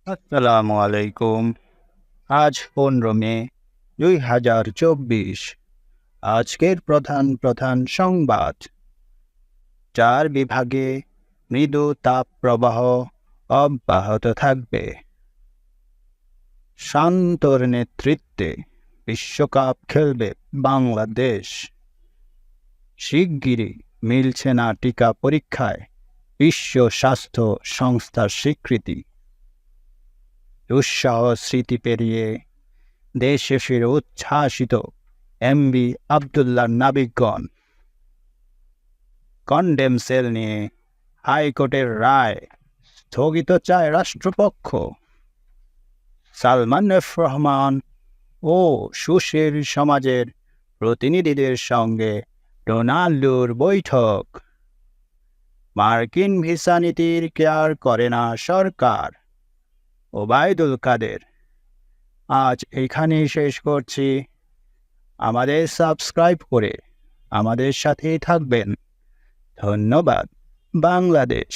আসসালামু আলাইকুম। আজ 15 মে 2024। আজকের প্রধান প্রধান সংবাদ। 4 বিভাগে মৃদু তাপপ্রবাহ অব্যাহত থাকবে। শান্তর নেতৃত্বে বিশ্বকাপ খেলবে বাংলাদেশ। শিগগিরই মিলছে না টিকা পরীক্ষায় বিশ্ব স্বাস্থ্য সংস্থার স্বীকৃতি। দুঃসহ স্মৃতি পেরিয়ে দেশে ফিরে উচ্ছ্বাসিত এমভি আবদুল্লাহর নাবিকগণ। কনডেম সেল নিয়ে হাইকোর্টের রায় স্থগিত চায় রাষ্ট্রপক্ষ। সালমান এফ রহমান ও সুশীল সমাজের প্রতিনিধিদের সঙ্গে ডোনাল্ডোর বৈঠক। মার্কিন ভিসা নীতির কেয়ার করে না সরকার। ওবায়দুল কাদের। আজ এখানেই শেষ করছি। আমাদের সাবস্ক্রাইব করে আমাদের সাথেই থাকবেন। ধন্যবাদ। বাংলাদেশ।